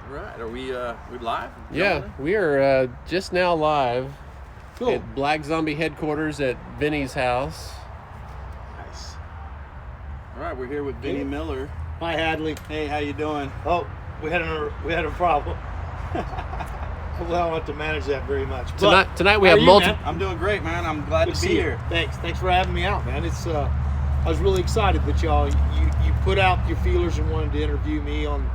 All right. Are we live? Yeah, we are just now live Cool. at Black Zombie headquarters at Vinny's house. Nice. All right. We're here with Vinny Miller. Hi, Hadley. Hey, how you doing? Oh, we had a problem. Well, I don't have to manage that very much. Tonight we how have are you, multiple. man? I'm doing great, man. I'm glad Good to to be see you. here. Thanks for having me out, man. It's I was really excited that you put out your feelers and wanted to interview me on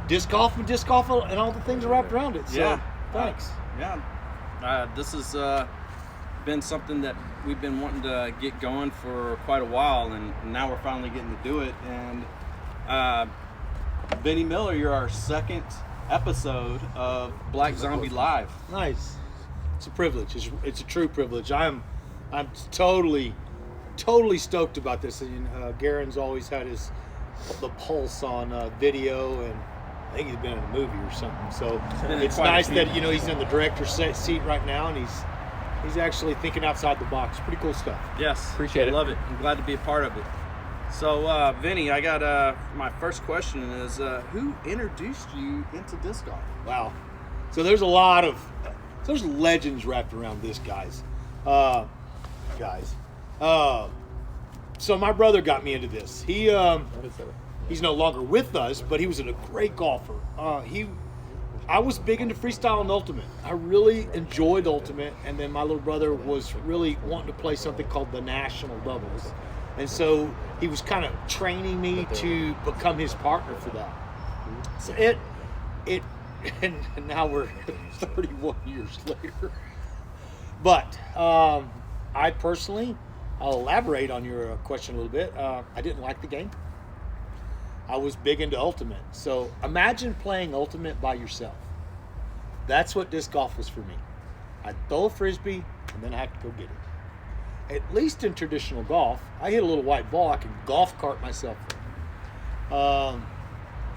disc golf and all the things wrapped around it. So, Yeah. thanks. Yeah. This has been something that we've been wanting to get going for quite a while, and now we're finally getting to do it. And Vinny Miller, you're our second episode of Black Zombie Live. Nice. It's a privilege. It's a true privilege. I'm totally stoked about this. And Garen's always had the pulse on video, and I think he's been in a movie or something. So it's nice that he's in the director's seat right now, and he's actually thinking outside the box. Pretty cool stuff. Yes, Appreciate it. Love it. I'm glad to be a part of it. So, Vinny, I got my first question is who introduced you into disc golf? Wow. So there's legends wrapped around this, guys. So my brother got me into this. He's no longer with us, but he was a great golfer. I was big into freestyle and ultimate. I really enjoyed ultimate, and then my little brother was really wanting to play something called the national doubles. And so he was kind of training me to become his partner for that. So and now we're 31 years later. But I personally, I'll elaborate on your question a little bit. I didn't like the game. I was big into ultimate. So imagine playing ultimate by yourself. That's what disc golf was for me. I'd throw a frisbee and then I have to go get it. At least in traditional golf, I hit a little white ball, I can golf cart myself there.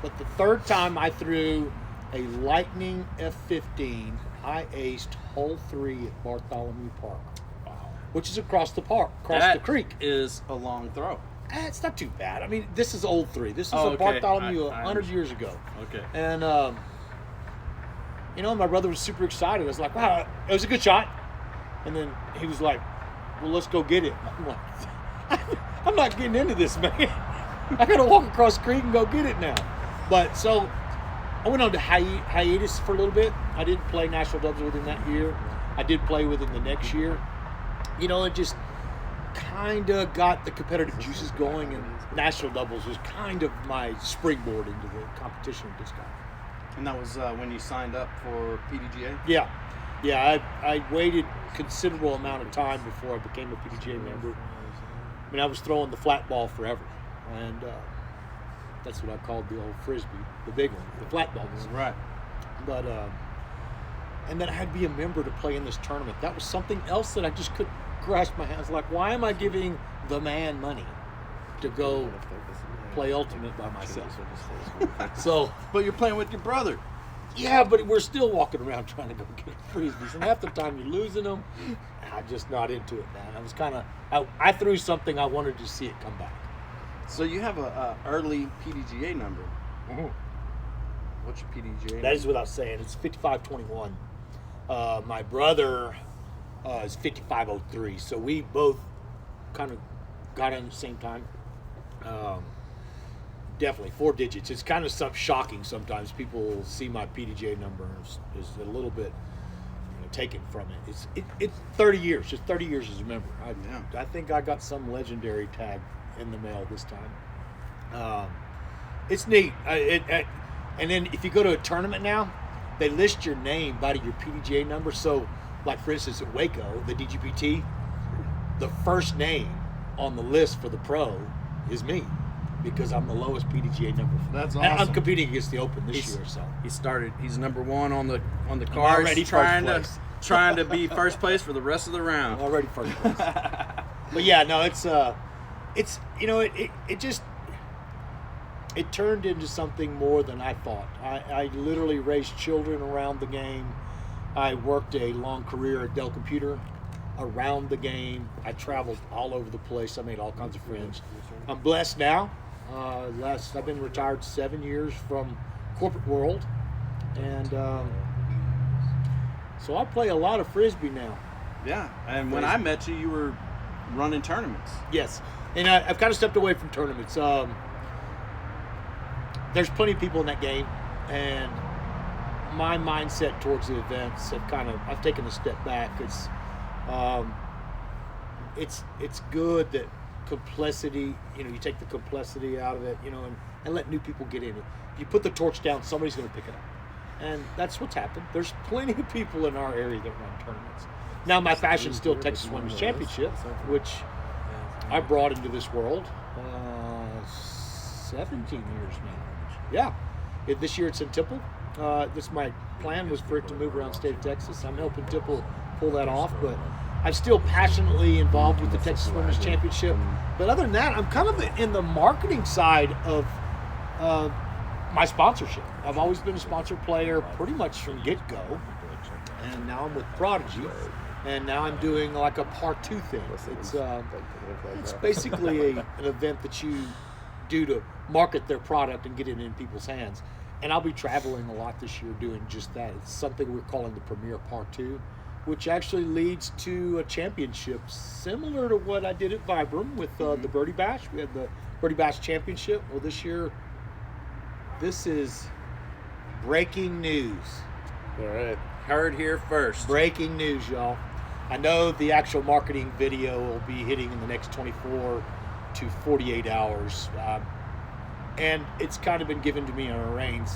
But the third time I threw a Lightning F15, I aced hole 3 at Bartholomew Park. Wow. Which is across the park, the creek. Is a long throw. It's not too bad. I mean, this is old 3. This is a okay. Bartholomew I 100 years ago. Okay. And, my brother was super excited. I was like, wow, it was a good shot. And then he was like, well, let's go get it. I'm like, I'm not getting into this, man. I got to walk across the creek and go get it now. But so I went on to hiatus for a little bit. I didn't play national doubles with him that year. I did play with him the next year. It just kind of got the competitive juices going, and national doubles was kind of my springboard into the competition of disc golf. And that was when you signed up for PDGA? Yeah. I waited considerable amount of time before I became a PDGA member. I mean, I was throwing the flat ball forever, and that's what I called the old frisbee, the big one, the flat ball. Right. But and then I had to be a member to play in this tournament. That was something else that I just couldn't grasp my hands. Like, why am I giving the man money to go play ultimate by myself? So, But you're playing with your brother. yeah, but we're still walking around trying to go get frisbees, and half the time you're losing them. I'm just not into it, man. I was I threw something, I wanted to see it come back. So you have a early PDGA number. What's your PDGA? That is without saying. It's 5521. My brother is 5503, so we both kind of got in at the same time. Definitely 4 digits. It's kind of shocking sometimes. People see my PDGA number is a little bit taken from it. It's 30 years, just 30 years as a member. I think I got some legendary tag in the mail this time. It's neat. And then if you go to a tournament now, they list your name by your PDGA number. So, like for instance at Waco, the DGPT, the first name on the list for the pro is me, because I'm the lowest PDGA number. That's And awesome. I'm competing against the Open this year, so He's number 1 on the cards. already trying first trying to be first place for the rest of the round. I'm already first place. But yeah, no, it's it turned into something more than I thought. I literally raised children around the game. I worked a long career at Dell Computer around the game. I traveled all over the place. I made all kinds of friends. I'm blessed now. I've been retired 7 years from corporate world, and so I play a lot of Frisbee now. Yeah, and when I met you, you were running tournaments. Yes, and I've kind of stepped away from tournaments. There's plenty of people in that game, and my mindset towards the events I've taken a step back. It's good that complexity, you take the complexity out of it, and let new people get in it. If you put the torch down, somebody's going to pick it up. And that's what's happened. There's plenty of people in our area that run tournaments. Now my passion is still Texas Women's Championship, which I brought into this world 17 years now. Yeah. This year it's in Temple. My plan was for it to move around the state of Texas. I'm helping Temple pull that off, but I'm still passionately involved with the Texas Women's Championship. But other than that, I'm kind of in the marketing side of my sponsorship. I've always been a sponsor player pretty much from get-go, and now I'm with Prodigy, and now I'm doing like a part 2 thing. It's basically an event that you do to market their product and get it in people's hands. And I'll be traveling a lot this year doing just that. It's something we're calling the Premier Part 2, which actually leads to a championship similar to what I did at Vibram with the Birdie Bash. We had the Birdie Bash Championship. Well, this year, this is breaking news. All right. Heard here first. Breaking news, y'all. I know the actual marketing video will be hitting in the next 24 to 48 hours. And it's kind of been given to me on a reins.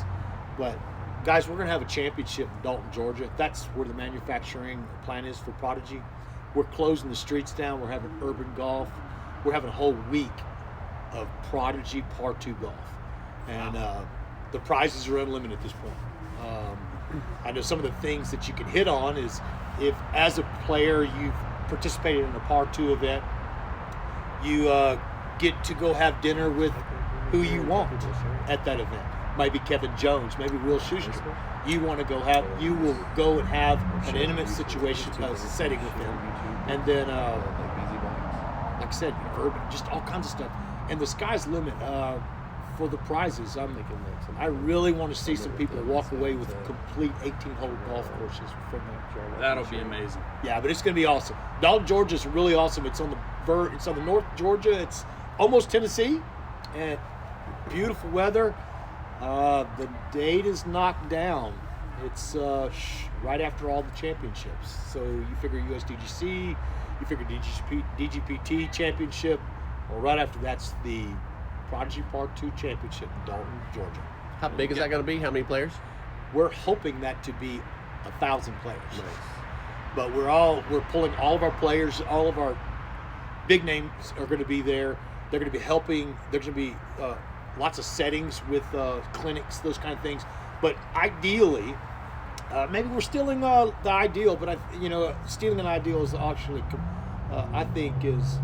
But, guys, we're going to have a championship in Dalton, Georgia. That's where the manufacturing plan is for Prodigy. We're closing the streets down. We're having urban golf. We're having a whole week of Prodigy Part 2 golf. And the prizes are unlimited at this point. I know some of the things that you can hit on is if, as a player, you've participated in a Part 2 event, you get to go have dinner with who you want at that event. Maybe Kevin Jones, maybe Will Schuster. You will go and have an intimate situation, setting with them. And then, like I said, urban, just all kinds of stuff. And the sky's the limit for the prizes. I really want to see some people walk away with complete 18-hole golf courses from that. That'll be amazing. Yeah, but it's going to be awesome. Dalton, Georgia is really awesome. It's on the North Georgia. It's almost Tennessee, and beautiful weather. The date is knocked down. It's right after all the championships. So you figure USDGC, you figure DGPT championship, or right after that's the Prodigy Part 2 championship in Dalton, Georgia. How big is that going to be? How many players? We're hoping that to be 1,000 players. Nice. But we're pulling all of our players, all of our big names are going to be there. They're going to be helping. There's going to be lots of settings with clinics, those kind of things. But ideally, maybe we're stealing the ideal. But stealing an ideal is actually, I think, is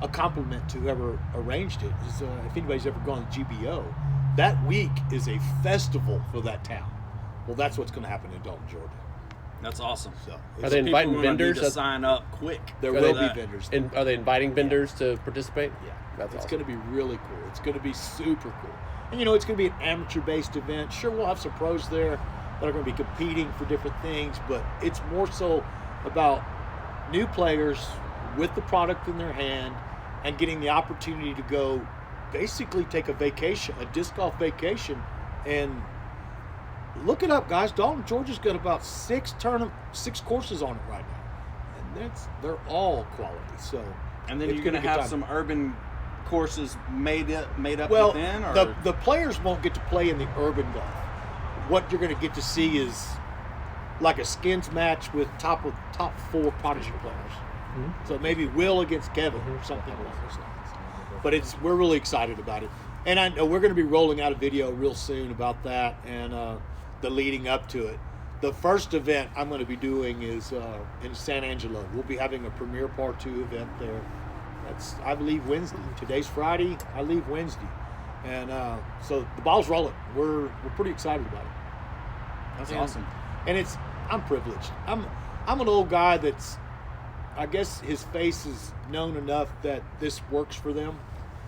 a compliment to whoever arranged it. If anybody's ever gone to GBO, that week is a festival for that town. Well, that's what's going to happen in Dalton, Georgia. That's awesome. So, are they inviting vendors to sign up quick? There will be vendors. And are they inviting vendors to participate? Yeah, that's it's awesome. going to be really cool. It's going to be super cool. And it's going to be an amateur-based event. Sure, we'll have some pros there that are going to be competing for different things, but it's more so about new players with the product in their hand and getting the opportunity to go basically take a vacation, a disc golf vacation, and look it up, guys. Dalton, Georgia's got about 6 courses on it right now, and they're all quality. So, and then you're going to have some urban courses made up well, within, or the players won't get to play in the urban golf. What you're going to get to see is like a skins match with top 4 Prodigy players. Mm-hmm. So maybe Will against Kevin or something along those lines. But we're really excited about it, and I know we're going to be rolling out a video real soon about that and the leading up to it. The first event I'm going to be doing is in San Angelo. We'll be having a Premier Part 2 event there. I leave Wednesday. Today's Friday. I leave Wednesday, and so the ball's rolling. We're pretty excited about it. That's awesome. And I'm privileged. I'm an old guy that's, I guess his face is known enough that this works for them.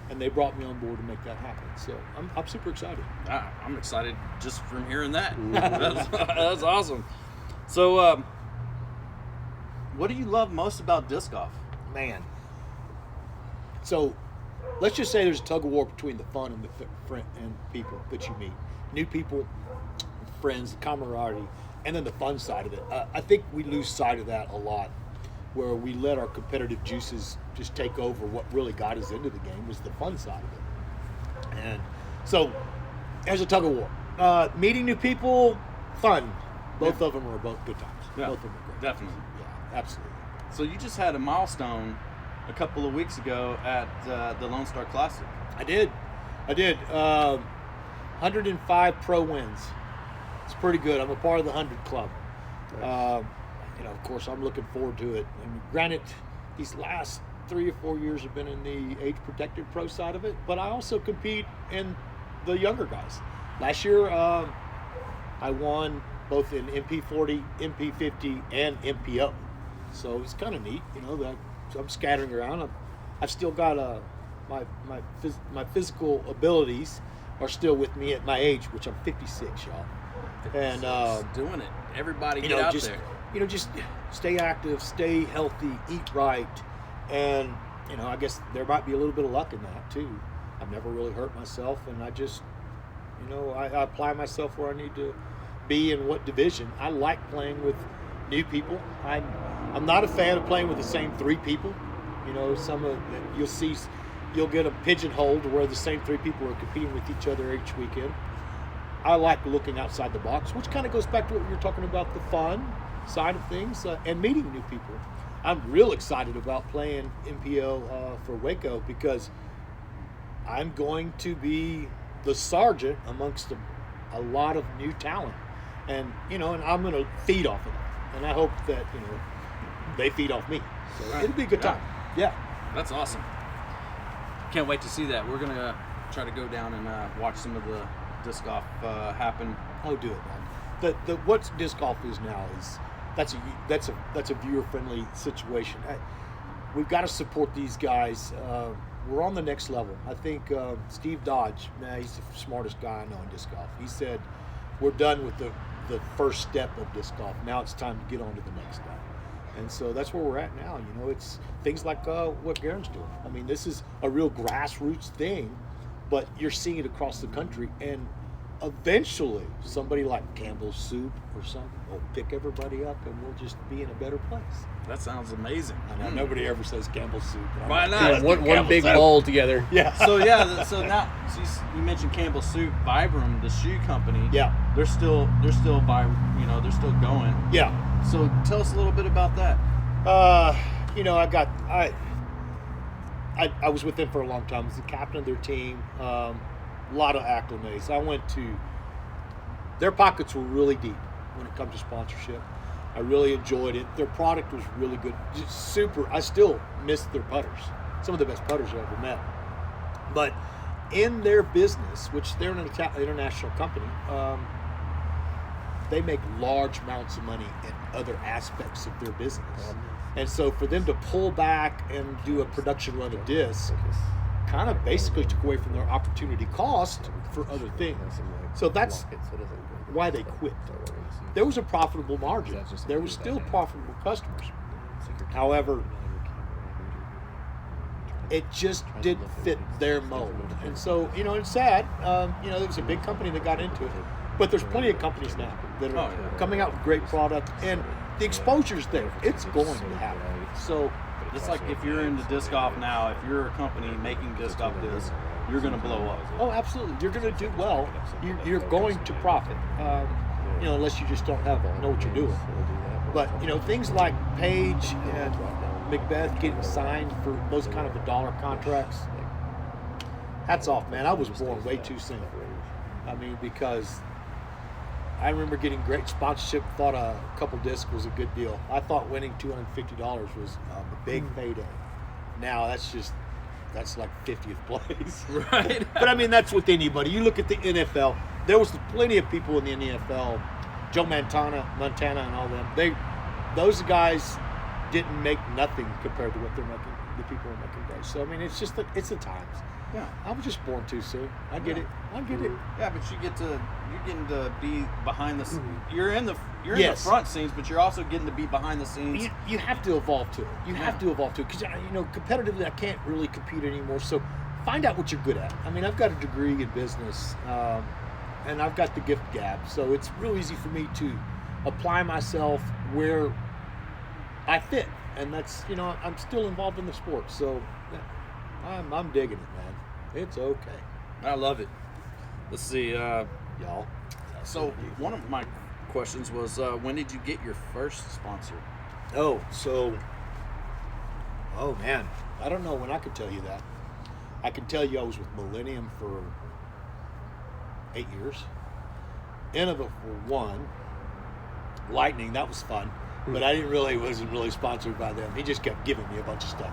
and they brought me on board to make that happen. So I'm super excited. I'm excited just from hearing that. That's awesome. So, what do you love most about disc golf? Man. So let's just say there's a tug of war between the fun and the and people that you meet. New people, friends, camaraderie, and then the fun side of it. I think we lose sight of that a lot, where we let our competitive juices just take over. What really got us into the game was the fun side of it. And so there's a tug of war. Meeting new people, fun. Both of them were both good times. Yeah, Both of them were great. definitely. Yeah, absolutely. So you just had a milestone a couple of weeks ago at the Lone Star Classic. I did. 105 pro wins. It's pretty good. I'm a part of the 100 club. Of course, I'm looking forward to it. And granted, these last 3 or 4 years have been in the age-protected pro side of it, but I also compete in the younger guys. Last year, I won both in MP40, MP50, and MPO. So it's kind of neat, that I'm scattering around. I've still got my physical abilities are still with me at my age, which I'm 56, y'all. And doing it. Everybody get out there. Just stay active, stay healthy, eat right, and I guess there might be a little bit of luck in that too. I've never really hurt myself, and I just, I apply myself where I need to be in what division. I like playing with new people. I'm not a fan of playing with the same 3 people. You'll get a pigeonhole to where the same 3 people are competing with each other each weekend. I like looking outside the box, which kind of goes back to what we were talking about, the fun side of things and meeting new people. I'm real excited about playing MPO for Waco because I'm going to be the sergeant amongst a lot of new talent. And, and I'm going to feed off of that. And I hope that, they feed off me. So it'll be a good time. Yeah. That's awesome. Can't wait to see that. We're going to try to go down and watch some of the disc golf happen. Oh, do it, man. What disc golf is now is that's a viewer friendly situation. We've got to support these guys. We're on the next level. I think Steve Dodge, man, he's the smartest guy I know in disc golf. He said we're done with the first step of disc golf. Now it's time to get on to the next guy. And so that's where we're at now. It's things like what Garen's doing. I mean, this is a real grassroots thing, but you're seeing it across the country. And eventually, somebody like Campbell's Soup or something will pick everybody up, and we'll just be in a better place. That sounds amazing. I know nobody ever says Campbell's Soup. Why not? One big bowl together. Yeah. So now you mentioned Campbell's Soup, Vibram, the shoe company. Yeah. They're still they're still going. Yeah. So tell us a little bit about that. I was with them for a long time. I was the captain of their team. A lot of acclimates. I went to their pockets were really deep when it comes to sponsorship. I really enjoyed it. Their product was really good. Just super. I still miss their putters. Some of the best putters I've ever met. But in their business, which they're an international company, they make large amounts of money in other aspects of their business. And so for them to pull back and do a production run of disc kind of basically took away from their opportunity cost for other things. So that's why they quit. There was a profitable margin. There was still profitable customers. However, it just didn't fit their mold. And so, it's sad. There was a big company that got into it. But there's plenty of companies now that are coming out with great product, and the exposure's there. It's going to happen. So it's like if you're into disc golf now, if you're a company making disc golf discs, you're going to blow up. Oh, absolutely. You're going to do well. You're going to profit. Unless you just don't know what you're doing. But things like Page and Macbeth getting signed for those kind of $1 contracts. Hats off, man. I was born way too soon. I mean, because I remember getting great sponsorship. Thought a couple discs was a good deal. I thought winning $250 was a big payday. Now that's like 50th place. Right. But I mean, that's with anybody. You look at the NFL. There was plenty of people in the NFL. Joe Montana, and all them. Those guys didn't make nothing compared to what they're making. The people are making today. So I mean, it's the times. Yeah. I was just born too soon. I get Yeah. it. I get it. Yeah, but you're getting to be behind the. You're in the Yes. front scenes, but you're also getting to be behind the scenes. You have to evolve to it. You have Yeah. to evolve to it because competitively, I can't really compete anymore. So find out what you're good at. I mean, I've got a degree in business, and I've got the gift gab, so it's real easy for me to apply myself where I fit, and that's I'm still involved in the sport, so yeah, I'm digging it, man. It's okay, I love it. Let's see. y'all. So one of my questions was, when did you get your first sponsor? Oh man, I don't know when I could tell you that. I can tell you I was with Millennium for 8 years. Innova for 1. Lightning, that was fun, but I wasn't really sponsored by them. He just kept giving me a bunch of stuff,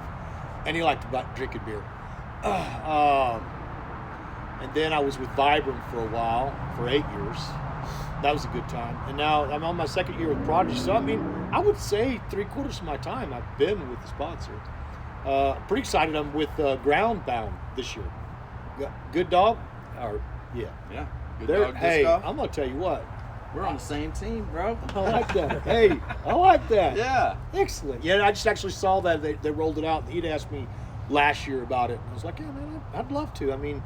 and he liked about drinking beer. And then I was with Vibram for a while, for 8 years. That was a good time. And now I'm on my second year with Prodigy. So, I mean, I would say 3/4 of my time I've been with the sponsor. Pretty excited. I'm with Groundbound this year. Good Dog? Yeah. Yeah. Good They're- Dog hey, Disc Golf. I'm going to tell you what. We're on the same team, bro. I like that. Hey, I like that. Yeah. Excellent. Yeah, I just actually saw that they rolled it out, and he'd asked me last year about it. And I was like, yeah, man, I'd love to. I mean,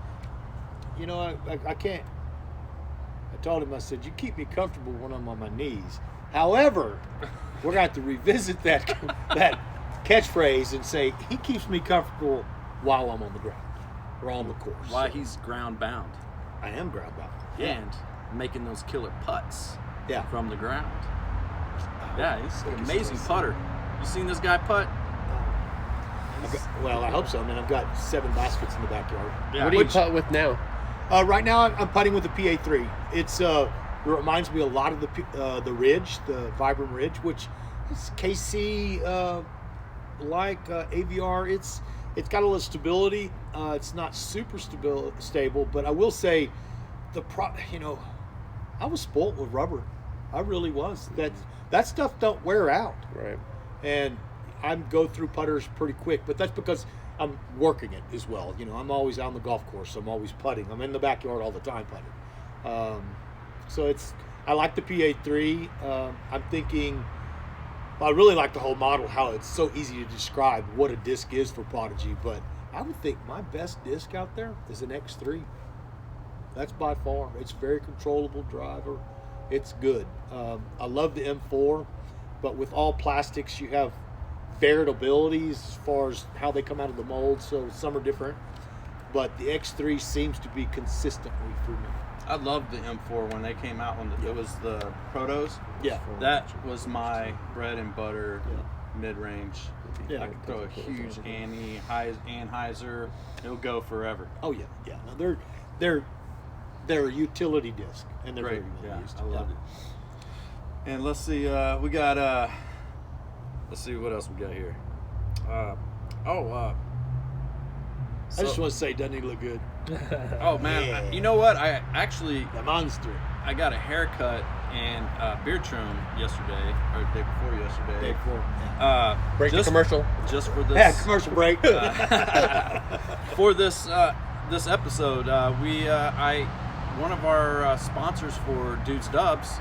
I can't. I told him, I said, you keep me comfortable when I'm on my knees. However, we're going to have to revisit that catchphrase and say, he keeps me comfortable while I'm on the ground or on the course. Why he's ground bound I am ground bound. and making those killer putts Yeah. from the ground. Yeah, he's an amazing putter. You seen this guy putt? Well, I hope so. I mean, I've got 7 baskets in the backyard. Yeah. What do you putt with now? Right now, I'm putting with the PA3. It reminds me a lot of the Ridge, the Vibram Ridge, which is KC like AVR. It's got a little stability. It's not super stable, but I will say I was spoiled with rubber. I really was. That stuff don't wear out, Right. and I go through putters pretty quick. But that's because I'm working it as well. I'm always out on the golf course. I'm always putting. I'm in the backyard all the time putting. So I like the PA3. I'm thinking, I really like the whole model, how it's so easy to describe what a disc is for Prodigy. But I would think my best disc out there is an X3. That's by far. It's very controllable driver. It's good. I love the M4, but with all plastics, you have variabilities as far as how they come out of the mold, so some are different, but the X3 seems to be consistently for me. I loved the M4 when they came out when it was the Protos. Yeah. That was my bread and butter Yeah. mid-range. Yeah. I could throw a huge Anheuser. It'll go forever. Oh yeah, yeah. No, they're a utility disc, and they're Great. very well Yeah, used. I loved it. And let's see, we got let's see what else we got here. I just want to say, doesn't he look good? Oh man, Yeah. you know what? I actually The monster. I got a haircut and beard trim yesterday or the day before yesterday. Day 4. Yeah. Break the just commercial. just for this Yeah, commercial break. for this this episode. One of our sponsors for Dudes Dubs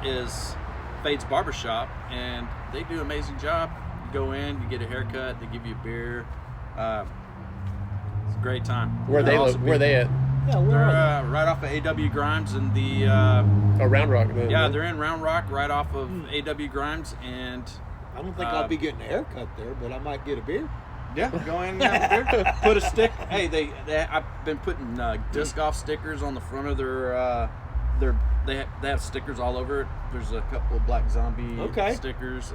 is Fade's Barbershop, and they do an amazing job. You go in, you get a haircut, they give you a beer. It's a great time. Where They're they awesome where they at? Yeah, where They're are right off of A.W. Grimes and the Oh, Round Rock. yeah, they're in Round Rock, right off of A.W. Grimes, and I don't think I'll be getting a haircut there, but I might get a beer. yeah, go in, put a stick. Hey, I've been putting disc golf stickers on the front of their they have stickers all over it. There's a couple of Black Zombie Okay. stickers.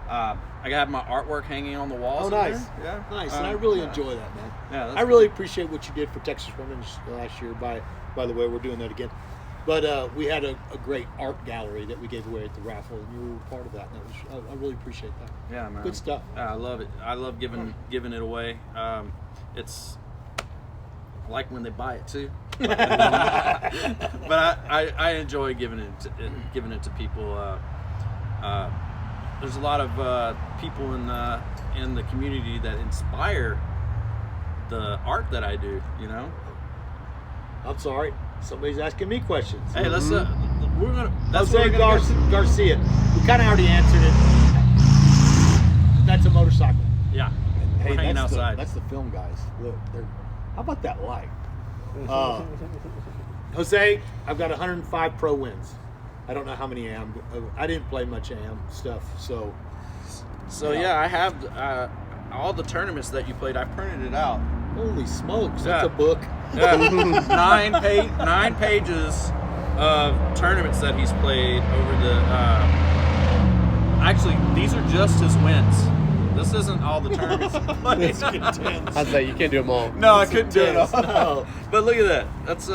I have my artwork hanging on the walls. Oh, in nice. there. Yeah, Nice, and I really yeah. enjoy that, man. Yeah, that's I really appreciate what you did for Texas Women's last year. By the way, we're doing that again. But we had a great art gallery that we gave away at the raffle, and you were part of that. And that was, I really appreciate that. Yeah, man. Good stuff. Yeah, I love it. I love giving it away. It's I like when they buy it too. But I enjoy giving it to people. There's a lot of people in the community that inspire the art that I do. You know. I'm sorry. Somebody's asking me questions. Hey, let's we're gonna. That's what Jose we're gonna go. Garcia. We kind of already answered it. That's a motorcycle. Yeah. Hey, We're hanging that's outside. that's the film guys. Look, how about that light? Jose, I've got 105 pro wins. I don't know how many AM. I didn't play much AM stuff, so. So yeah, I have all the tournaments that you played. I printed it out. Holy smokes, Yeah. that's a book. Yeah, 9 pages of tournaments that he's played over the. Actually, these are just his wins. This isn't all the tournaments he played. That's intense. I'd say you can't do them all. No, I couldn't do it all. No. But look at that. That's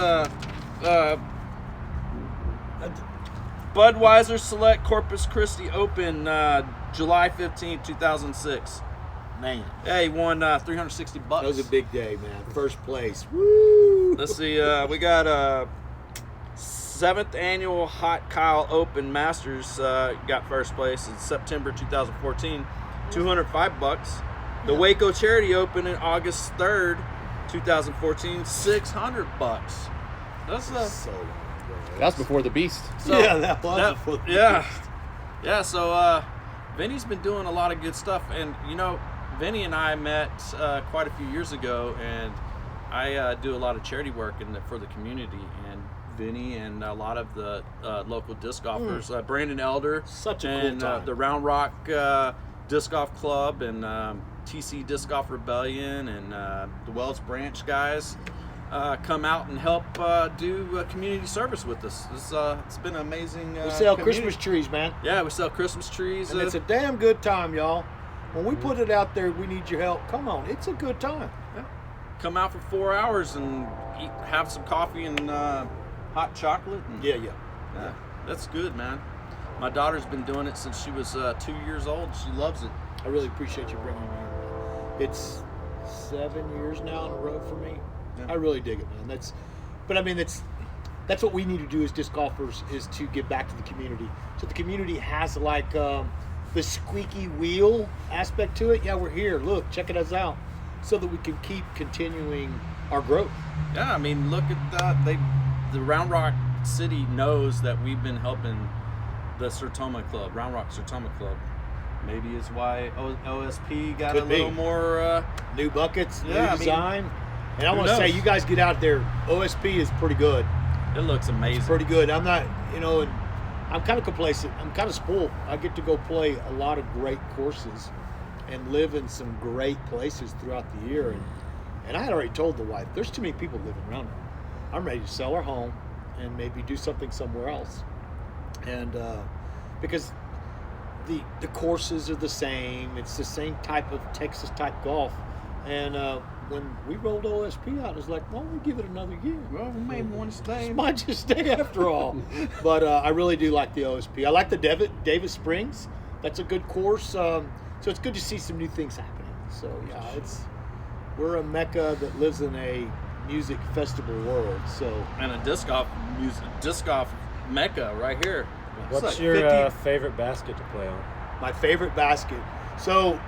Budweiser Select Corpus Christi Open, July 15, 2006. Man, Yeah, he won $360. that was a big day, man. First place. Woo! Let's see. We got 7th annual Hot Kyle Open Masters. Got first place in September 2014, $205. The Waco Charity Open in August 3rd, 2014, $600. That's So long ago. That was before the Beast. so Yeah, that was before the yeah, yeah. So Vinny's been doing a lot of good stuff, and you know, Vinny and I met quite a few years ago, and I do a lot of charity work for the community, and Vinny and a lot of the local disc golfers, Brandon Elder, Such a cool and time. the Round Rock Disc Golf Club, and TC Disc Golf Rebellion, and the Wells Branch guys. Come out and help do community service with us. It's been an amazing. We sell community. Christmas trees, man. Yeah, we sell Christmas trees. And it's a damn good time, y'all. When we put it out there, we need your help. Come on, it's a good time. Come out for 4 hours and have some coffee and hot chocolate. And, Yeah. yeah, that's good, man. My daughter's been doing it since she was 2 years old. She loves it. I really appreciate you bringing me in. It's 7 years now in a row for me. Yeah. I really dig it, man. That's what we need to do as disc golfers, is to give back to the community. So the community has like the squeaky wheel aspect to it. Yeah, we're here. Look, check us out, so that we can keep continuing our growth. Yeah, I mean, look at that. The Round Rock City knows that we've been helping the Sertoma Club, Round Rock Sertoma Club. Maybe is why OSP got Could a little be. more. New buckets, Yeah, I new mean, design. And I who want to say, knows? you guys get out there. OSP is pretty good. It looks amazing. Pretty good. I'm not, and I'm kind of complacent. I'm kind of spoiled. I get to go play a lot of great courses and live in some great places throughout the year. And I had already told the wife, there's too many people living around here. I'm ready to sell our home and maybe do something somewhere else. And because the courses are the same, it's the same type of Texas type golf. And when we rolled OSP out, it was like, why don't we give it another year? Well, we may want to stay. Might just stay after all. But I really do like the OSP. I like the Davis Springs. That's a good course. So it's good to see some new things happening. So yeah, we're a mecca that lives in a music festival world. So And a disc golf mecca right here. It's What's like your 50 favorite basket to play on? my favorite basket. So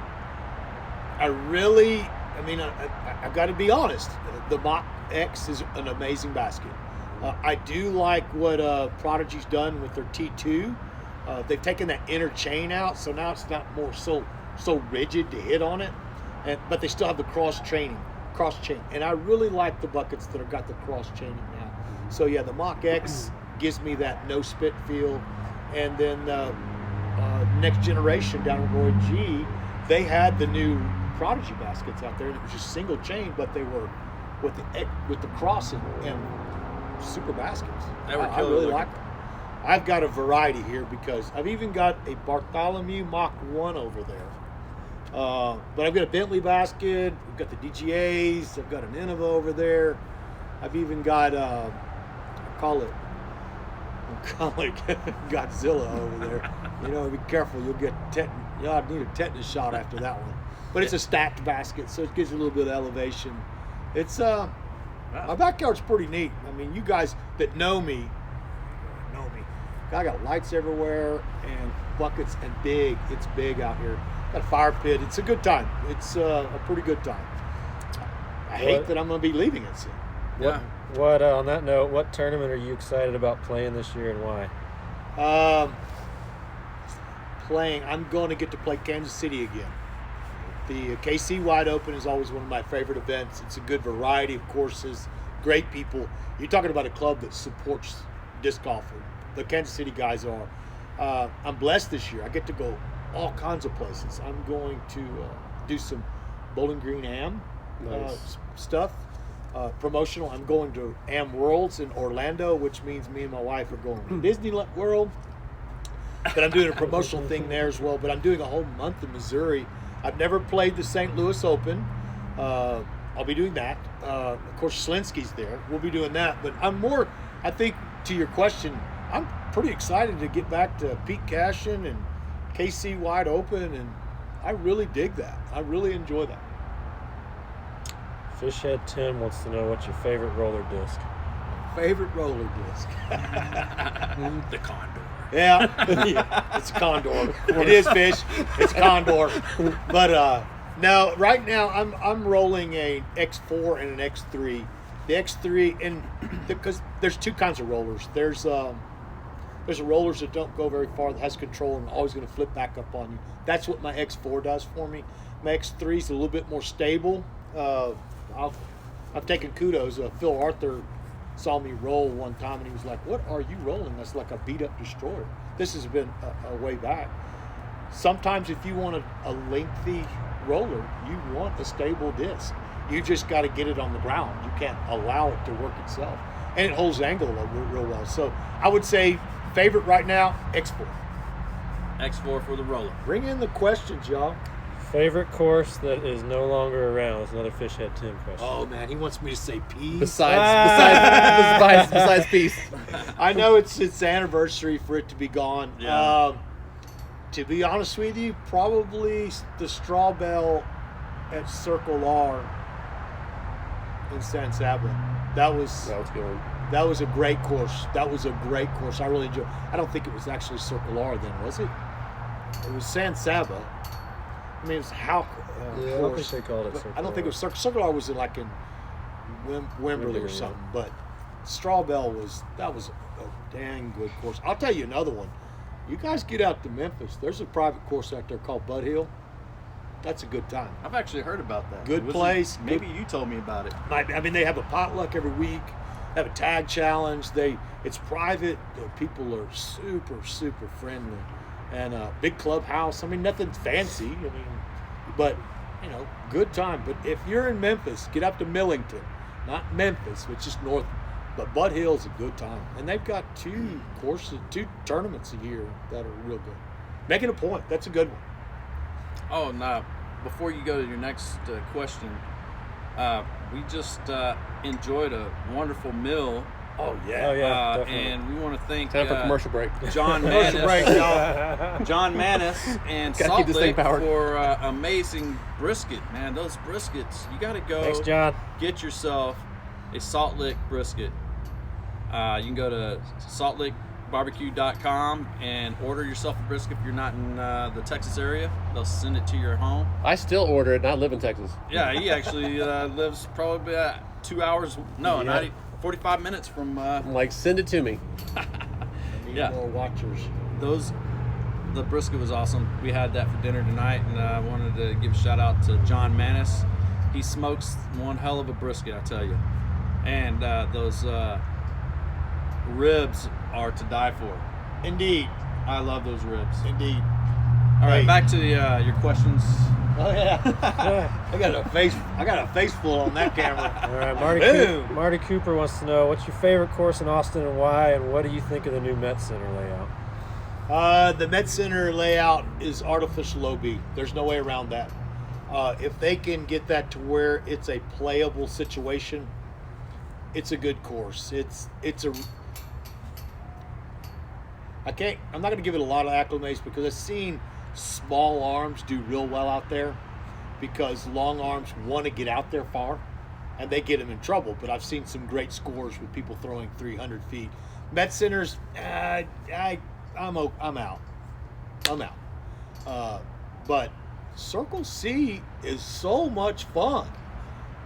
I've got to be honest. The Mach X is an amazing basket. I do like what Prodigy's done with their T2. They've taken that inner chain out, so now it's not more so rigid to hit on it, but they still have the cross chain. And I really like the buckets that have got the cross chaining now. So yeah, the Mach X gives me that no spit feel, and then Next Generation down at Roy G, they had the new Prodigy baskets out there, and it was just single chain, but they were with the crossing and super baskets. They were I killer really looking. like them. I've got a variety here because I've even got a Bartholomew Mach 1 over there. But I've got a Bentley basket, I've got the DGAs, I've got an Innova over there. I've even got, I call it Godzilla over there. Be careful, you'll get I'd need a tetanus shot after that one. But it's a stacked basket, so it gives you a little bit of elevation. It's my backyard's pretty neat. I mean, you guys that know me. I got lights everywhere and buckets and big. It's big out here. Got a fire pit. It's a good time. It's a pretty good time. I hate that I'm going to be leaving it soon. Yeah. What on that note, what tournament are you excited about playing this year and why? I'm going to get to play Kansas City again. The KC Wide Open is always one of my favorite events. It's a good variety of courses, great people. You're talking about a club that supports disc golf. The Kansas City guys are. I'm blessed this year. I get to go all kinds of places. I'm going to do some Bowling Green Am stuff, promotional. I'm going to Am Worlds in Orlando, which means me and my wife are going to Disney World. But I'm doing a promotional thing there as well. But I'm doing a whole month in Missouri. I've never played the St. Louis Open. I'll be doing that. Of course, Slinsky's there. We'll be doing that. But I think, to your question, I'm pretty excited to get back to Pete Cashin and KC Wide Open, and I really dig that. I really enjoy that. Fishhead Tim wants to know what's your favorite roller disc. Favorite roller disc? The Condor. Yeah, it's a Condor. It is fish. It's Condor. But no, right now I'm rolling a X4 and an X3. The X3, and because there's two kinds of rollers. There's rollers that don't go very far, that has control and always going to flip back up on you. That's what my X4 does for me. My X3 is a little bit more stable. I've taken kudos. Phil Arthur saw me roll one time and he was like, "What are you rolling? That's like a beat up destroyer." This has been a way back. Sometimes if you want a lengthy roller, you want a stable disc. You just got to get it on the ground. You can't allow it to work itself. And it holds angle real well. So I would say favorite right now, X4. X4 for the roller. Bring in the questions, y'all. Favorite course that is no longer around is another Fishhead Tim question. Oh man, he wants me to say peace. Besides peace. I know it's anniversary for it to be gone. Yeah. To be honest with you, probably the Straw Bell at Circle R in San Saba. That was good. That was a great course. I really enjoyed. I don't think it was actually Circle R then, was it? It was San Saba. I mean, it was how I don't think they called it Circle I don't think it was R. Circle R. Was in like in Wimberley or something. But Straw Bell was a dang good course. I'll tell you another one. You guys get out to Memphis. There's a private course out there called Bud Hill. That's a good time. I've actually heard about that. Good place. Maybe you told me about it. I mean, they have a potluck every week. They have a tag challenge. It's private. The people are super, super friendly. And a big clubhouse. I mean, nothing fancy. I mean, but, good time. But if you're in Memphis, get up to Millington. Not Memphis, which is north. But Bud Hill's a good time. And they've got two tournaments a year that are real good. Make it a point. That's a good one. Oh, now, before you go to your next question, we just enjoyed a wonderful meal. Oh, Oh yeah, definitely. And we want to thank Time for commercial break. John Commercial break, Manis, y'all. John Manis and Gotta Salt keep this thing Lake powered. for amazing brisket, man. Those briskets, you got to go Thanks, John. get yourself a Salt Lake brisket. You can go to saltlakebarbecue.com and order yourself a brisket if you're not in the Texas area. They'll send it to your home. I still order it, and I live in Texas. Yeah, he actually lives probably 2 hours, no, Yeah. not 45 minutes from. I'm like, send it to me. Need Yeah. more watchers. The brisket was awesome. We had that for dinner tonight, and I wanted to give a shout out to John Manis. He smokes one hell of a brisket, I tell you. And those ribs are to die for. Indeed. I love those ribs. Indeed. All right, Hey. back to your questions. Oh yeah. I got a face full on that camera. All right, Boom. Marty Cooper wants to know what's your favorite course in Austin and why, and what do you think of the new Met Center layout? The Met Center layout is artificial OB. There's no way around that. If they can get that to where it's a playable situation, it's a good course. I'm not going to give it a lot of acclimates because I've seen small arms do real well out there because long arms want to get out there far and they get them in trouble. But I've seen some great scores with people throwing 300 feet. Met Centers, I'm out. But Circle C is so much fun.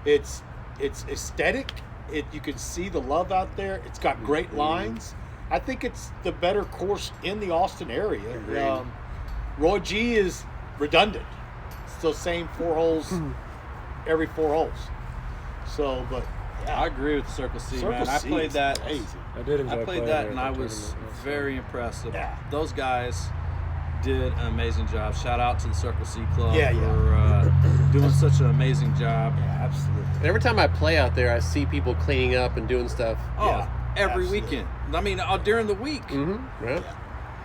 It's it's aesthetic. You can see the love out there. It's got great lines. I think it's the better course in the Austin area. Agreed. Roy G is redundant. Still same 4 holes every 4 holes. So, but yeah, I agree with Circle C, Circle man. I C played is that. amazing. I did enjoy I played playing that, there and at I the was tournament. It was very impressed. Yeah. Those guys did an amazing job. Shout out to the Circle C Club Yeah, for doing such an amazing job. Yeah, absolutely. And every time I play out there, I see people cleaning up and doing stuff. Oh, Yeah, every absolutely. weekend. I mean, during the week. Mm-hmm. Yeah.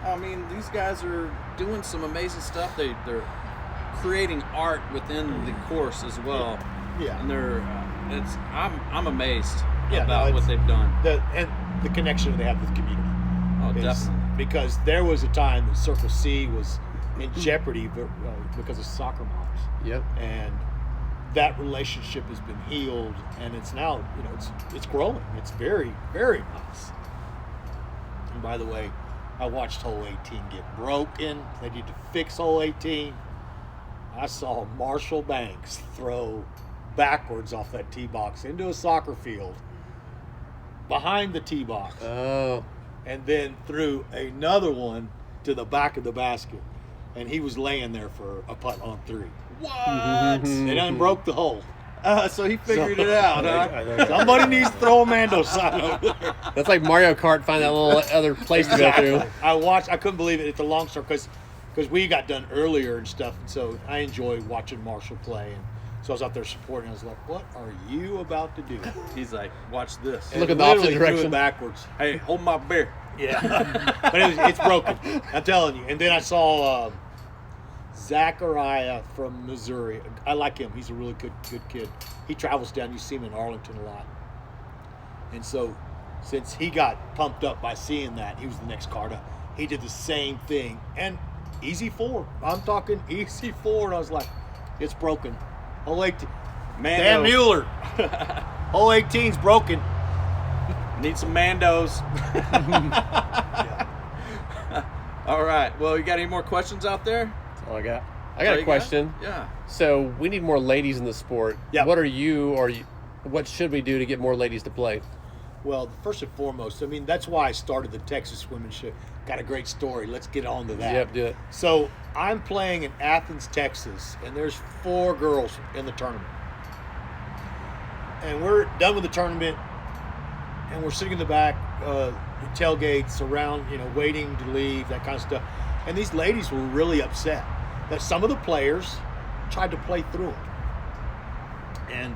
I mean, these guys are doing some amazing stuff. They're creating art within the course as well, Yeah. and I'm amazed Yeah, about no, what it's- they've done. And the connection they have with the community. Oh, is- definitely. Because there was a time that Circle C was in jeopardy because of soccer moms. Yep. And that relationship has been healed, and it's now, it's growing. It's very, very nice. And by the way, I watched hole 18 get broken. They need to fix hole 18. I saw Marshall Banks throw backwards off that tee box into a soccer field behind the tee box, Oh. and then threw another one to the back of the basket. And he was laying there for a putt on 3. What? They done broke the hole. So he figured it out, huh? Somebody needs to throw a Mando sign over there. That's like Mario Kart, find that little other place to go through. I couldn't believe it at the long start because we got done earlier and stuff, and so I enjoy watching Marshall play, and so I was out there supporting. I was like, "What are you about to do?" He's like, watch this. And Look in the opposite literally threw direction. it backwards. Hey, hold my beer. Yeah, but it's broken. I'm telling you. And then I saw Zachariah from Missouri. I like him. He's a really good kid. He travels down. You see him in Arlington a lot. And so, since he got pumped up by seeing that, he was the next card up. He did the same thing. And easy 4. I'm talking easy 4. And I was like, it's broken. Hole 18. Mando. Dan Mueller. Hole 18's broken. Need some Mandos. All right. Well, you got any more questions out there? That's all I got. I All got a you question. Yeah. So we need more ladies in the sport. Yeah. What should we do to get more ladies to play? Well, first and foremost, I mean, that's why I started the Texas Women's Show. Got a great story. Let's get on to that. Yep, do it. So I'm playing in Athens, Texas, and there's 4 girls in the tournament. And we're done with the tournament, and we're sitting in the back, tailgates around, waiting to leave, that kind of stuff. And these ladies were really upset that some of the players tried to play through them. And,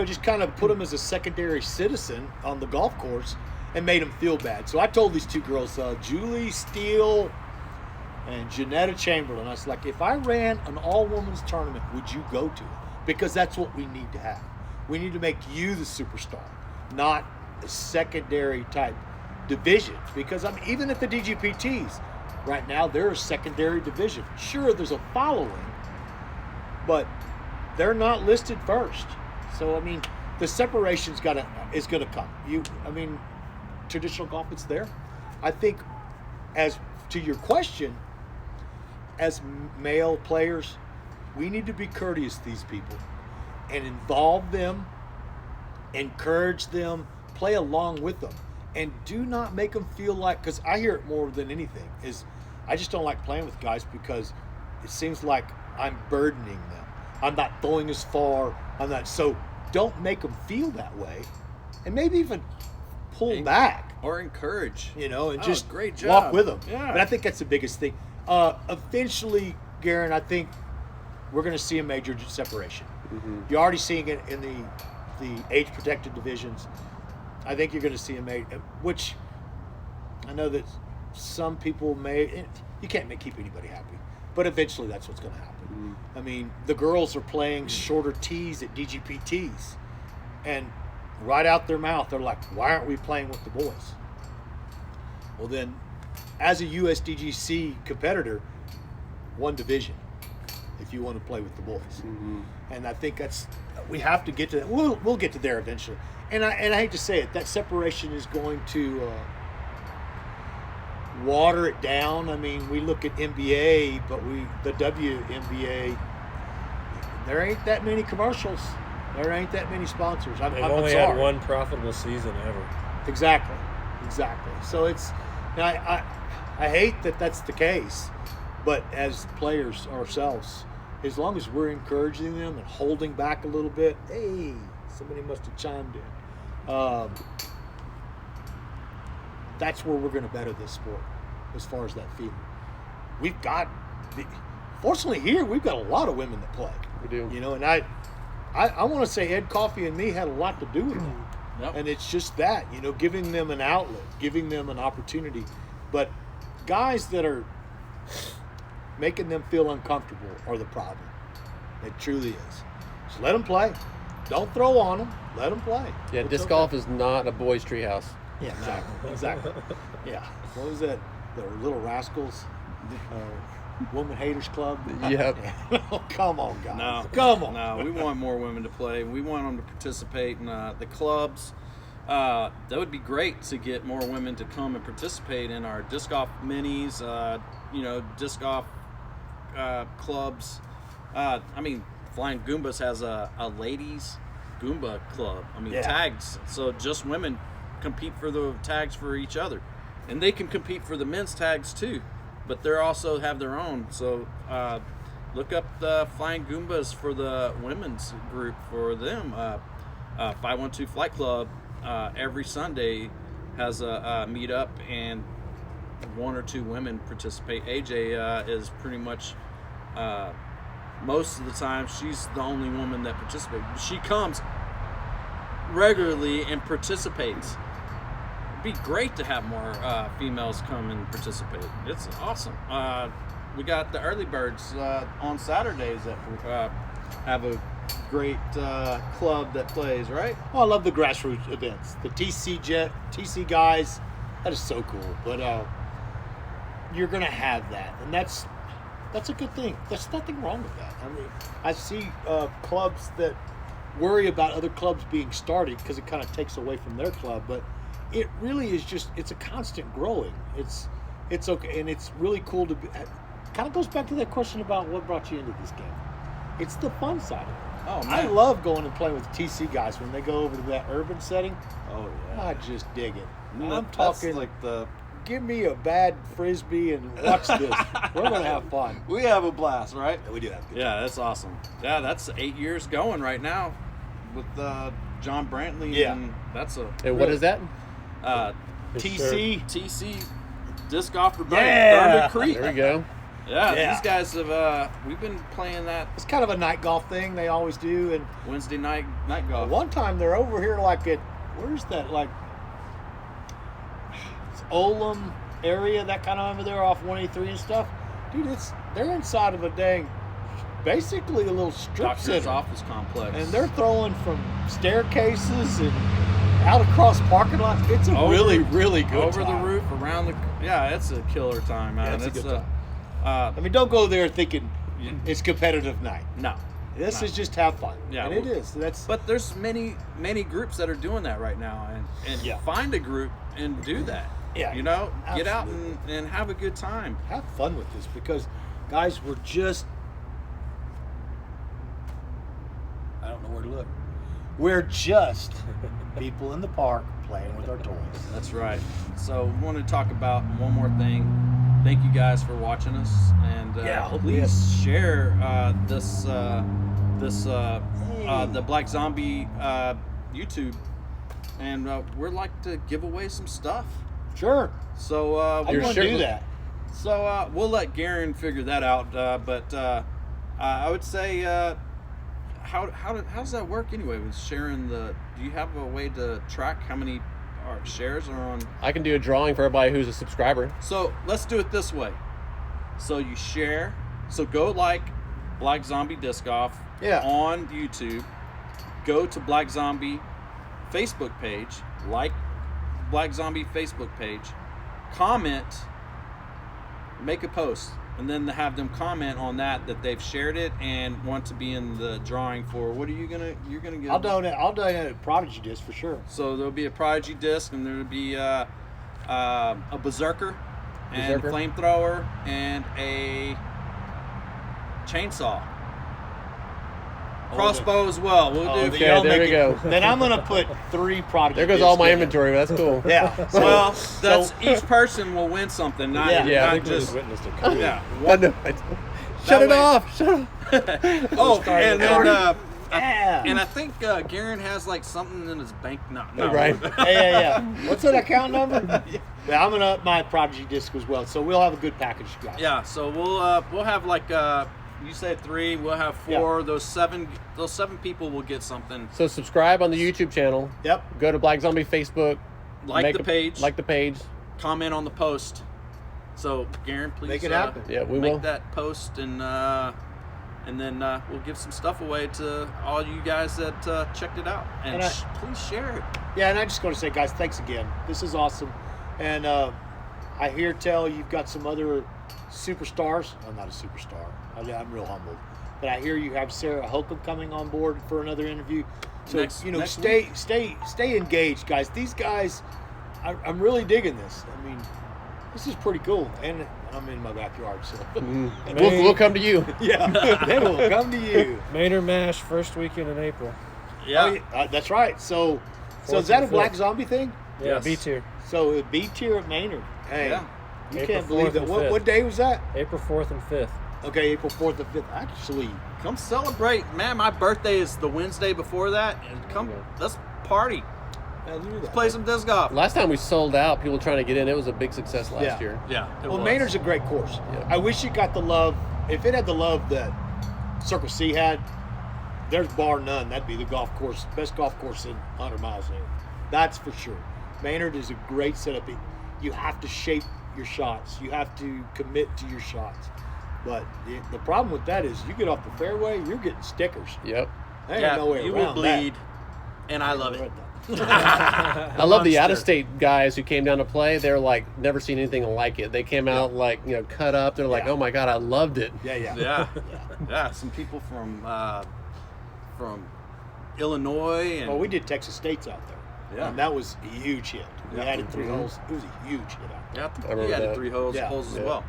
just kind of put them as a secondary citizen on the golf course and made them feel bad. So I told these 2 girls, Julie Steele and Janetta Chamberlain, I was like, if I ran an all-women's tournament, would you go to it? Because that's what we need to have. We need to make you the superstar, not a secondary type division. Because even at the DGPTs, right now they're a secondary division. Sure, there's a following, but they're not listed first. So the separation's is gonna come. Traditional golf, it's there. I think, as to your question, as male players, we need to be courteous to these people and involve them, encourage them, play along with them, and do not make them feel like, because I hear it more than anything, is I just don't like playing with guys because it seems like I'm burdening them. I'm not throwing as far. So don't make them feel that way, and maybe even pull back, Or encourage. and just great walk job. with them. Yeah. But I think that's the biggest thing. Eventually, Garen, I think we're going to see a major separation. You're already seeing it in the age-protected divisions. I think you're going to see a major, which I know that some people you can't keep anybody happy, but eventually that's what's going to happen. The girls are playing shorter tees at DGPTs, and right out their mouth, they're like, why aren't we playing with the boys? Well, then, as a USDGC competitor, one division if you want to play with the boys. And I think we have to get to that. We'll get to there eventually. And I hate to say it, that separation is going to water it down. We look at NBA, but the WNBA, there ain't that many commercials. There ain't that many sponsors. I'm They've I'm only sorry. had one profitable season ever. Exactly. So it's, now I hate that that's the case, but as players ourselves, as long as we're encouraging them and holding back a little bit, hey, somebody must have chimed in. That's where we're going to better this sport, as far as that feeling. We've got, fortunately here, we've got a lot of women that play. We do. You know, and I want to say Ed Coffey and me had a lot to do with that. Yep. And it's just that, you know, giving them an outlet, giving them an opportunity. But guys that are making them feel uncomfortable are the problem. It truly is. Just let them play. Don't throw on them. Let them play. Yeah, It's disc okay. golf is not a boys' treehouse. Yeah, exactly. Yeah. What was that? The Little Rascals? Woman Haters Club? Yep. Oh, come on, guys. No, Come on. No, we want more women to play. We want them to participate in the clubs. That would be great to get more women to come and participate in our disc golf minis. Disc golf clubs. I mean, Flying Goombas has a ladies Goomba club. I mean, Yeah. tags. So just women compete for the tags for each other, and they can compete for the men's tags too. But they also have their own. So look up the Flying Goombas for the women's group for them. 512 Flight Club every Sunday has a meetup, and 1 or 2 women participate. AJ is pretty much most of the time she's the only woman that participates. She comes regularly and participates. Be great to have more females come and participate. It's awesome. We got the early birds on Saturdays that have a great club that plays, right? Oh, I love the grassroots events. The TC guys, that is so cool. But you're going to have that, and that's a good thing. There's nothing wrong with that. I mean, I see clubs that worry about other clubs being started because it kind of takes away from their club, but it really is just, it's a constant growing. It's okay, and it's really cool to be, kind of goes back to that question about what brought you into this game. It's the fun side of it. Oh, I man. love going and playing with TC guys when they go over to that urban setting. Oh, yeah. I just dig it. No, I'm that's talking, like the... give me a bad frisbee and watch this. We're going to have fun. We have a blast, right? Yeah, we do have good. Yeah, that's awesome. Yeah, that's 8 years going right now with John Brantley. Yeah. And that's a... And what is that? TC. TC Disc Golf for Yeah. Thunder Creek. There we go. Yeah, Yeah. these guys have... we've been playing that It's kind of a night golf thing they always do. And Wednesday night golf. one time they're over here like at, where's that? Like, it's Olam area, that kind of over there off 183 and stuff. Dude, they're inside of a dang, basically a little strip Doctor's center. office complex. And they're throwing from staircases and out across parking lots. It's a really, really good over time. the roof, around the... Yeah, it's a killer time, man. Yeah, it's a good time. Uh, I mean, don't go there thinking it's competitive night. no. This No. is just have fun. Yeah, and it is. That's But there's many groups that are doing that right now, and Yeah. find a group and do that. Yeah, You know, get out absolutely. and have a good time. have fun with this because, guys, we're just. I don't know where to look. We're just people in the park playing with our toys. That's right. So we want to talk about one more thing. Thank you guys for watching us, and please share the Black Zombie YouTube, and we'd like to give away some stuff. Sure. So I we're want to do that. So we'll let Garen figure that out. But I would say, how does that work anyway? With sharing do you have a way to track how many shares are on? I can do a drawing for everybody who's a subscriber. So let's do it this way. So you share. So go like Black Zombie Disc Golf on YouTube. Go to Black Zombie Facebook page. Like Black Zombie Facebook page. Comment. Make a post, and then have them comment on that they've shared it and want to be in the drawing for. What are you gonna? You're gonna get. I'll donate a Prodigy disc for sure. So there'll be a Prodigy disc, and there'll be a Berserker, and a flamethrower, and a chainsaw. Crossbow as well. We'll Oh, do. the- y'all there make we it- go. Then I'm gonna put 3 Prodigy. There goes all my discs in. inventory. That's cool. Yeah. Well, that's each person will win something, not, Yeah. Yeah, I not think we just. just witnessed a coup. Yeah. I know. Shut it way- off. Shut up. Oh, and then Yeah. and I think Garen has like something in his bank. No, Right. Yeah. What's that account number? Yeah, I'm gonna up my Prodigy disc as well, so we'll have a good package, guys. Yeah. So we'll have like you said 3. We'll have 4. Yeah. Those seven people will get something. So subscribe on the YouTube channel. Yep. Go to Black Zombie Facebook. Like the page. Like the page. Comment on the post. So Garen, please Make it happen. Yeah, we make will. that post and then we'll give some stuff away to all you guys that checked it out. And And please share it. Yeah, and I just want to say, guys, thanks again. This is awesome. And I hear tell you've got some other superstars. I'm not a superstar. I'm real humbled. But I hear you have Sarah Hokum coming on board for another interview. So Next stay engaged, guys. These guys, I'm really digging this. I mean, this is pretty cool, and I'm in my backyard, so We'll come to you. yeah, they will come to you. Maynard Mash, first weekend in April. Yeah. Oh, yeah, that's right. So Fourth is that a and Black fifth. Zombie thing? Yeah, Yes. B tier. So it B tier at Maynard. Hey, Yeah. you April can't believe 4th that. and What 5th. day was that? April 4th and 5th. Okay, April 4th and 5th. Actually, Come celebrate, man. My birthday is the Wednesday before that, and come, let's party, I knew that. play some disc golf. Last time we sold out, people trying to get in. It was a big success last Yeah. year. Yeah. it Well, was. Maynard's a great course. Yeah. I wish it got the love. If it had the love that Circle C had, there's bar none. That'd be the golf course, best golf course in 100 miles an hour. That's for sure. Maynard is a great setup. You have to shape your shots. You have to commit to your shots. But the problem with that is you get off the fairway, you're getting stickers. Yep. There ain't Yeah, no way you around will that. bleed, and I love it. I love the Monster. out-of-state guys who came down to play. They're like, never seen anything like it. They came out like, cut up. They're like, Yeah. oh my God, I loved it. Yeah. Yeah, yeah. Some people from Illinois and Well, we did Texas States out there. Yeah. And that was a huge hit. We Yeah. added 3 holes. It was a huge hit out there. yeah, remember we added that. 3 holes Yeah. as Yeah. well.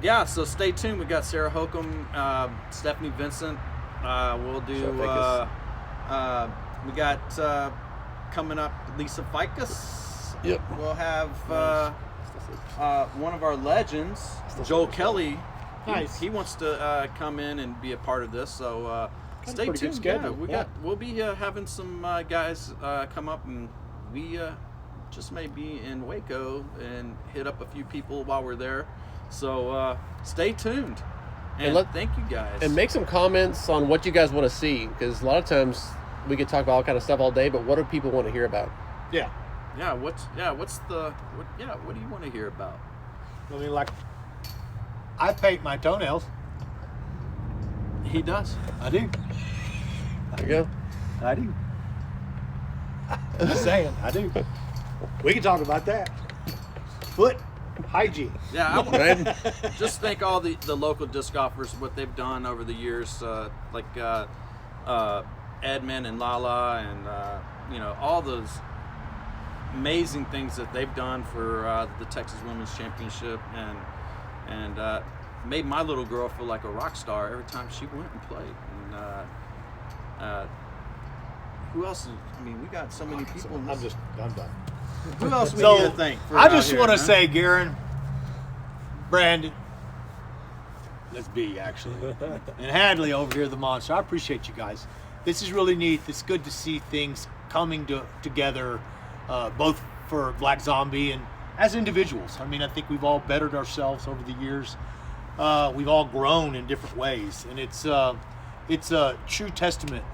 Yeah. So stay tuned. We got Sarah Hokum, Stephanie Vincent. We'll do. Ficus. We got coming up Lisa Ficus. Yep. We'll have one of our legends, Joel Kelly. Nice. He wants to come in and be a part of this. So stay pretty good tuned. schedule. We'll be having some guys come up, and we just may be in Waco and hit up a few people while we're there. So stay tuned. And thank you guys. And make some comments on what you guys want to see, because a lot of times we could talk about all kind of stuff all day, but what do people want to hear about? Yeah. what do you want to hear about? I mean, like, I paint my toenails. He does. I do. There you go. I do. Just saying, I do. We can talk about that. Foot hygiene. Yeah, I want Right? just thank all the local disc golfers, what they've done over the years, like Edmund and Lala, and all those amazing things that they've done for the Texas Women's Championship, and made my little girl feel like a rock star every time she went and played. And who else? We got so many people. in this. I'm done. Who else we So, need to thank? For I out just here, want to man? say, Garen, Brandon, let's be actually, and Hadley over here, the monster. I appreciate you guys. This is really neat. It's good to see things coming together, both for Black Zombie and as individuals. I mean, I think we've all bettered ourselves over the years. We've all grown in different ways, and it's a true testament.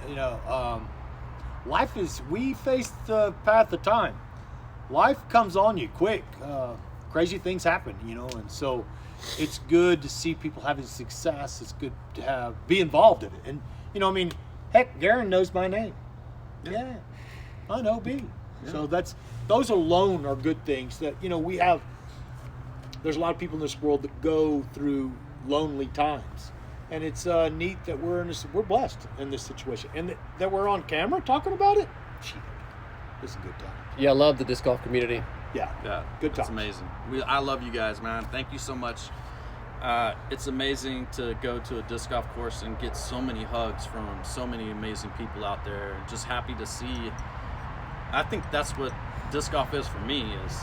Life is, we face the path of time. Life comes on you quick. Crazy things happen, and so it's good to see people having success. It's good to be involved in it. And heck, Garen knows my name. Yeah, I know B. Yeah. So those alone are good things that we have. There's a lot of people in this world that go through lonely times, and it's neat that we're blessed in this situation, and that we're on camera talking about it. Gee, it's a good time. Yeah, I love the disc golf community. Yeah, Yeah, good That's times. amazing. I love you guys, man. Thank you so much. It's amazing to go to a disc golf course and get so many hugs from so many amazing people out there. Just happy to see. I think that's what disc golf is for me, is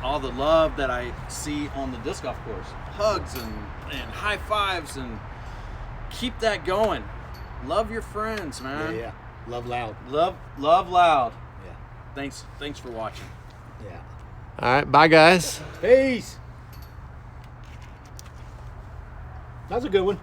all the love that I see on the disc golf course. Hugs and high fives, and keep that going. Love your friends, man. Yeah. Love loud. Love loud. Yeah. Thanks for watching. Yeah. All right, bye guys. Peace. That's a good one.